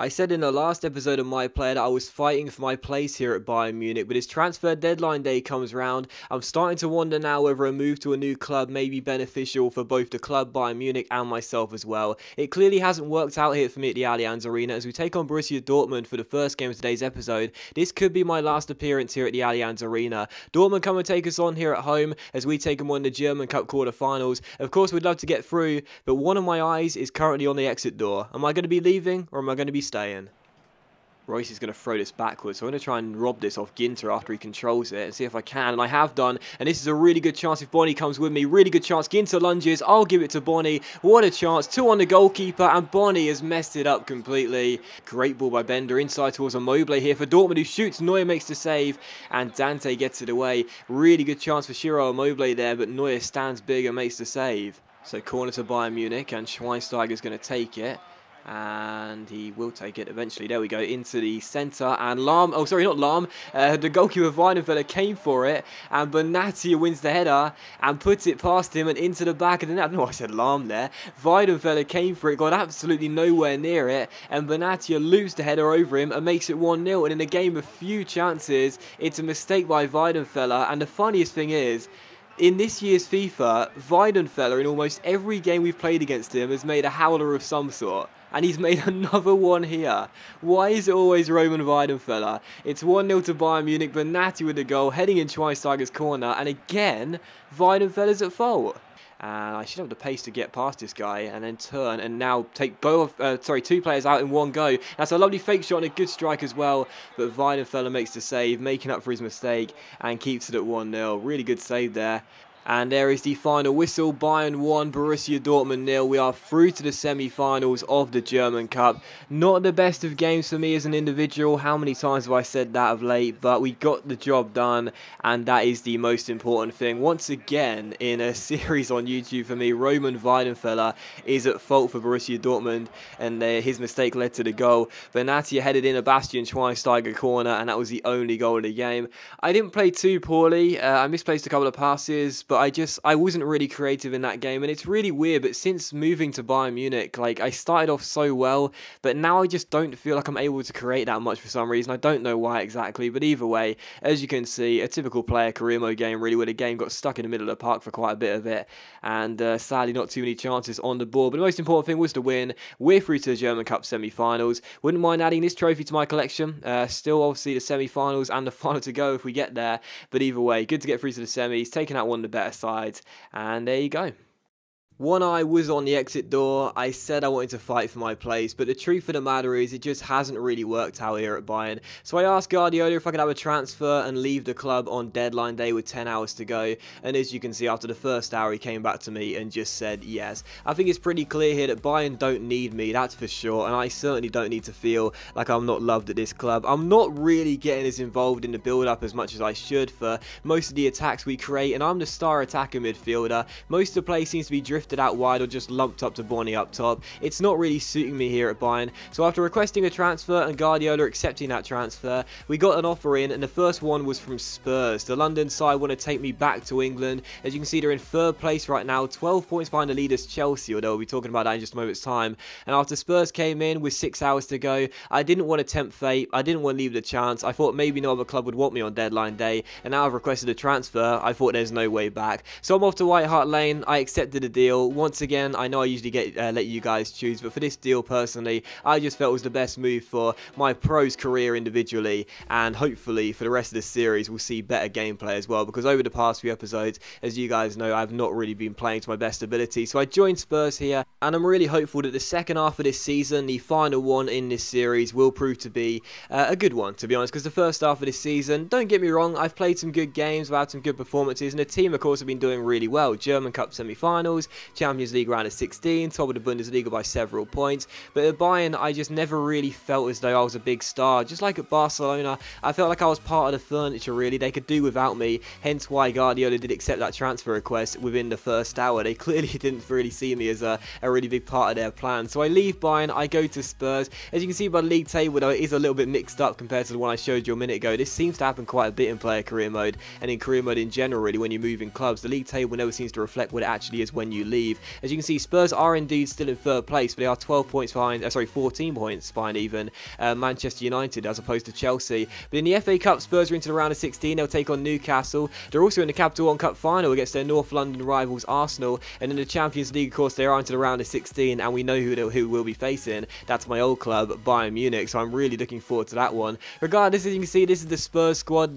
I said in the last episode of My Player that I was fighting for my place here at Bayern Munich, but as transfer deadline day comes round, I'm starting to wonder now whether a move to a new club may be beneficial for both the club, Bayern Munich, and myself as well. It clearly hasn't worked out here for me at the Allianz Arena as we take on Borussia Dortmund for the first game of today's episode. This could be my last appearance here at the Allianz Arena. Dortmund come and take us on here at home as we take them on the German Cup quarter-finals. Of course, we'd love to get through, but one of my eyes is currently on the exit door. Am I going to be leaving or am I going to be staying? Royce is going to throw this backwards, so I'm going to try and rob this off Ginter after he controls it and see if I can, and I have done, and this is a really good chance if Bonnie comes with me, really good chance. Ginter lunges, I'll give it to Bonnie, what a chance, 2 on the goalkeeper, and Bonnie has messed it up completely. Great ball by Bender, inside towards Immobile here for Dortmund, who shoots, Neuer makes the save, and Dante gets it away. Really good chance for Ciro Immobile there, but Neuer stands big and makes the save. So corner to Bayern Munich, and Schweinsteiger's going to take it. And he will take it eventually. There we go, into the centre, and Lahm, oh sorry, not Lahm, the goalkeeper Weidenfeller came for it, and Benatia wins the header and puts it past him and into the back of the net. I don't know why I said Lahm there. Weidenfeller came for it, got absolutely nowhere near it, and Benatia loops the header over him and makes it 1-0. And in a game of few chances, it's a mistake by Weidenfeller. And the funniest thing is, in this year's FIFA, Weidenfeller, in almost every game we've played against him, has made a howler of some sort. And he's made another one here. Why is it always Roman Weidenfeller? It's 1-0 to Bayern Munich, Benatia with the goal, heading in Schweinsteiger's corner, and again, Weidenfeller's at fault. And I should have the pace to get past this guy and then turn and now take two players out in one go. That's a lovely fake shot and a good strike as well. But Weidenfeller makes the save, making up for his mistake and keeps it at 1-0. Really good save there. And there is the final whistle. Bayern 1, Borussia Dortmund 0. We are through to the semi-finals of the German Cup. Not the best of games for me as an individual. How many times have I said that of late? But we got the job done, and that is the most important thing. Once again, in a series on YouTube for me, Roman Weidenfeller is at fault for Borussia Dortmund, and his mistake led to the goal. Benatia headed in a Bastian Schweinsteiger corner, and that was the only goal of the game. I didn't play too poorly. I misplaced a couple of passes, but I wasn't really creative in that game, and it's really weird, but since moving to Bayern Munich, like, I started off so well, but now I just don't feel like I'm able to create that much for some reason. I don't know why exactly, but either way, as you can see, a typical player career mode game, really, where the game got stuck in the middle of the park for quite a bit of it, and sadly not too many chances on the board, but the most important thing was to win. We're through to the German Cup semi-finals. Wouldn't mind adding this trophy to my collection. Still, obviously, the semi-finals and the final to go if we get there, but either way, good to get through to the semis, taking out one of the better sides, and there you go. One eye was on the exit door. I said I wanted to fight for my place, but the truth of the matter is it just hasn't really worked out here at Bayern. So I asked Guardiola if I could have a transfer and leave the club on deadline day with 10 hours to go, and as you can see, after the first hour he came back to me and just said yes. I think it's pretty clear here that Bayern don't need me, that's for sure, and I certainly don't need to feel like I'm not loved at this club. I'm not really getting as involved in the build-up as much as I should for most of the attacks we create, and I'm the star attacker midfielder. Most of the play seems to be drifted out wide or just lumped up to Bonnie up top. It's not really suiting me here at Bayern, so after requesting a transfer and Guardiola accepting that transfer, we got an offer in, and the first one was from Spurs. The London side want to take me back to England. As you can see, they're in 3rd place right now, 12 points behind the leaders Chelsea, although we'll be talking about that in just a moment's time. And after Spurs came in with 6 hours to go, I didn't want to tempt fate, I didn't want to leave the chance. I thought maybe no other club would want me on deadline day, and now I've requested a transfer, I thought there's no way back. So I'm off to White Hart Lane. I accepted the deal. Once again, I know I usually let you guys choose, but for this deal personally, I just felt it was the best move for my pros career individually, and hopefully for the rest of the series we'll see better gameplay as well, because over the past few episodes, as you guys know, I've not really been playing to my best ability. So I joined Spurs here, and I'm really hopeful that the second half of this season, the final one in this series, will prove to be a good one, to be honest, because the first half of this season, don't get me wrong, I've played some good games, I've had some good performances, and the team of course have been doing really well. German Cup semi-finals, Champions League round of 16, top of the Bundesliga by several points, but at Bayern I just never really felt as though I was a big star. Just like at Barcelona, I felt like I was part of the furniture really, they could do without me, hence why Guardiola did accept that transfer request within the first hour. They clearly didn't really see me as a really big part of their plan. So I leave Bayern, I go to Spurs. As you can see by the league table though, it is a little bit mixed up compared to the one I showed you a minute ago. This seems to happen quite a bit in player career mode, and in career mode in general really, when you move in clubs. The league table never seems to reflect what it actually is when you believe. As you can see, Spurs are indeed still in third place, but they are 12 points behind, 14 points behind even Manchester United as opposed to Chelsea. But in the FA Cup, Spurs are into the round of 16. They'll take on Newcastle. They're also in the Capital One Cup final against their North London rivals Arsenal. And in the Champions League, of course, they are into the round of 16, and we know who we'll be facing. That's my old club, Bayern Munich. So I'm really looking forward to that one. Regardless, as you can see, this is the Spurs squad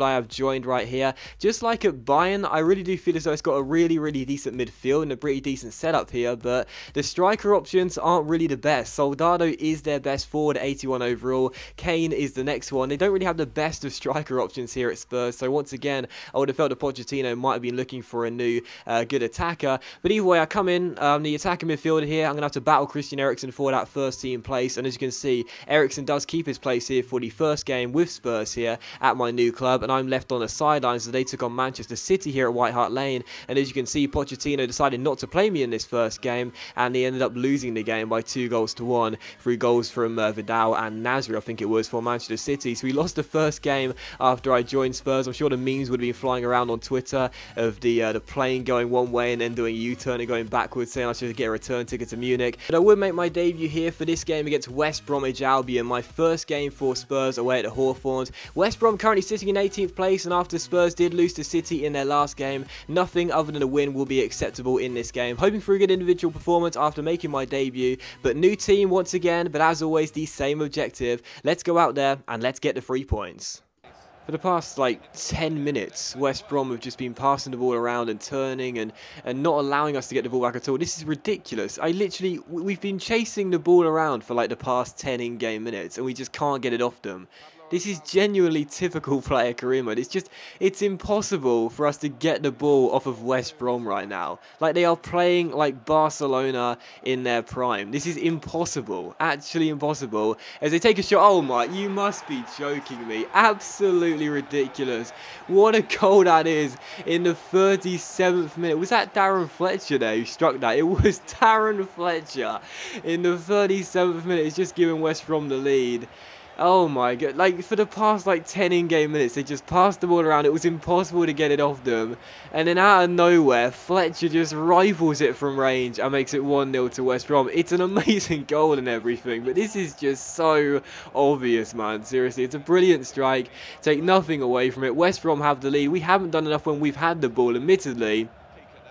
I have joined right here. Just like at Bayern, I really do feel as though it's got a really decent midfield and a pretty decent setup here, but the striker options aren't really the best. Soldado is their best forward, 81 overall. Kane is the next one. They don't really have the best of striker options here at Spurs, so once again, I would have felt that Pochettino might have been looking for a new good attacker. But either way, I come in, the attacking midfielder here, I'm going to have to battle Christian Eriksen for that first team place, and as you can see, Eriksen does keep his place here for the first game with Spurs here at my new club, and I'm left on the sidelines as they took on Manchester City here at White Hart Lane. And as you can see, Pochettino decided not to play me in this first game, and he ended up losing the game by 2-1 through goals from Vidal and Nasri, I think it was, for Manchester City. So we lost the first game after I joined Spurs. I'm sure the memes would have been flying around on Twitter of the plane going one way and then doing a U-turn and going backwards, saying I should get a return ticket to Munich. But I would make my debut here for this game against West Bromwich Albion, my first game for Spurs away at the Hawthorns. West Brom currently sitting in 18th place, and after Spurs did lose to City in their last game, nothing other than a win will be acceptable in this game. Hoping for a good individual performance after making my debut, but new team once again, but as always the same objective. Let's go out there and let's get the 3 points. For the past, 10 minutes, West Brom have just been passing the ball around and turning and not allowing us to get the ball back at all. This is ridiculous. We've been chasing the ball around for, the past 10 in-game minutes, and we just can't get it off them. This is genuinely typical player career mode. It's impossible for us to get the ball off of West Brom right now. They are playing like Barcelona in their prime. This is impossible. Actually impossible. As they take a shot. Oh my, you must be joking me. Absolutely ridiculous. What a goal that is in the 37th minute. Was that Darren Fletcher there who struck that? It was Darren Fletcher in the 37th minute. It's just giving West Brom the lead. Oh my god, for the past 10 in-game minutes, they just passed the ball around. It was impossible to get it off them. And then out of nowhere, Fletcher just rifles it from range and makes it 1-0 to West Brom. It's an amazing goal and everything, but this is just so obvious, man. Seriously, it's a brilliant strike. Take nothing away from it. West Brom have the lead. We haven't done enough when we've had the ball, admittedly.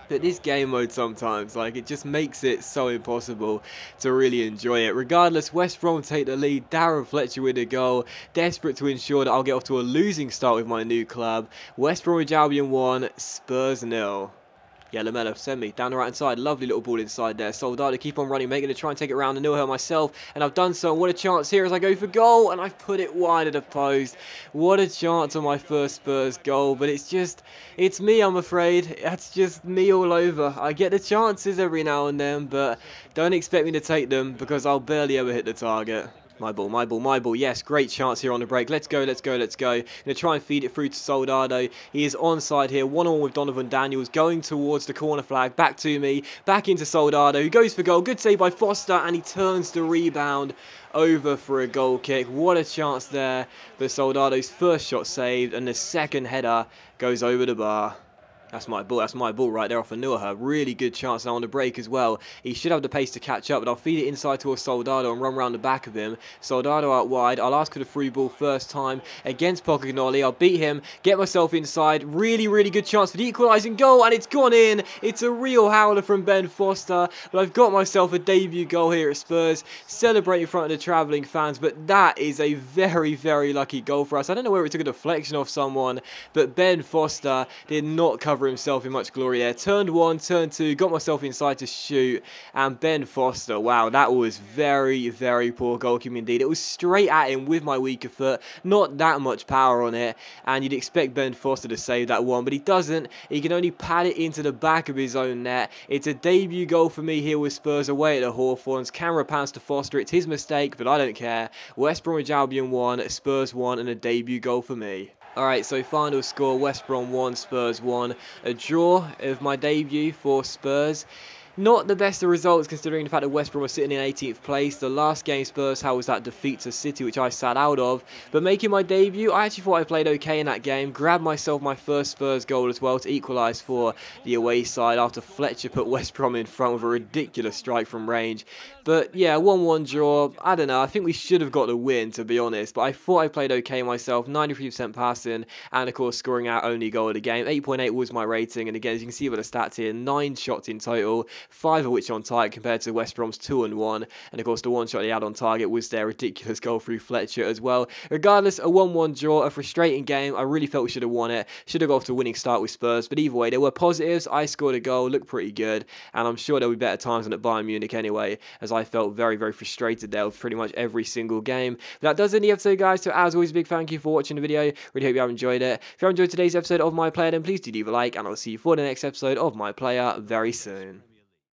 But this game mode sometimes, it just makes it so impossible to really enjoy it. Regardless, West Brom take the lead. Darren Fletcher with a goal. Desperate to ensure that I'll get off to a losing start with my new club. West Bromwich Albion 1, Spurs 0. Yeah, Lamella, send me down the right hand side. Lovely little ball inside there. Soldado keep on running, making to try and take it around the nil here myself, and I've done so. What a chance here as I go for goal, and I've put it wide of the post. What a chance on my first Spurs goal, but it's me, I'm afraid. That's just me all over. I get the chances every now and then, but don't expect me to take them because I'll barely ever hit the target. My ball, my ball, my ball. Yes, great chance here on the break. Let's go, let's go, let's go. Going to try and feed it through to Soldado. He is onside here. 1-1 with Donovan Daniels. Going towards the corner flag. Back to me. Back into Soldado. He goes for goal. Good save by Foster. And he turns the rebound over for a goal kick. What a chance there. But Soldado's first shot saved. And the second header goes over the bar. That's my ball right there off of Nuaha. Really good chance now on the break as well. He should have the pace to catch up, but I'll feed it inside towards Soldado and run around the back of him. Soldado out wide. I'll ask for the free ball first time against Pocagnoli. I'll beat him, get myself inside. Really good chance for the equalising goal, and it's gone in. It's a real howler from Ben Foster, but I've got myself a debut goal here at Spurs. Celebrate in front of the travelling fans, but that is a very lucky goal for us. I don't know whether it took a deflection off someone, but Ben Foster did not cover himself in much glory there. Turned one, turned two, got myself inside to shoot, and Ben Foster, wow, that was very poor goalkeeping indeed. It was straight at him with my weaker foot, not that much power on it, and you'd expect Ben Foster to save that one, but he doesn't. He can only pad it into the back of his own net. It's a debut goal for me here with Spurs away at the Hawthorns. Camera pans to Foster. It's his mistake, but I don't care. West Bromwich Albion 1, Spurs 1, and a debut goal for me. Alright, so final score, West Brom 1, Spurs 1. A draw of my debut for Spurs. Not the best of results considering the fact that West Brom were sitting in 18th place. The last game Spurs had was that defeat to City, which I sat out of. But making my debut, I actually thought I played okay in that game. Grabbed myself my first Spurs goal as well to equalise for the away side after Fletcher put West Brom in front with a ridiculous strike from range. But yeah, 1-1 draw. I don't know, I think we should have got the win, to be honest. But I thought I played okay myself. 93% passing and of course scoring our only goal of the game. 8.8 was my rating. And again, as you can see by the stats here, 9 shots in total. 5 of which on target compared to West Brom's 2 and 1. And of course the one shot he had on target was their ridiculous goal through Fletcher as well. Regardless, a 1-1 draw, a frustrating game. I really felt we should have won it. Should have got off to a winning start with Spurs. But either way, there were positives. I scored a goal, looked pretty good. And I'm sure there'll be better times than at Bayern Munich anyway, as I felt very, very frustrated there with pretty much every single game. But that does end the episode, guys. So as always, a big thank you for watching the video. Really hope you have enjoyed it. If you have enjoyed today's episode of My Player, then please do leave a like. And I'll see you for the next episode of My Player very soon.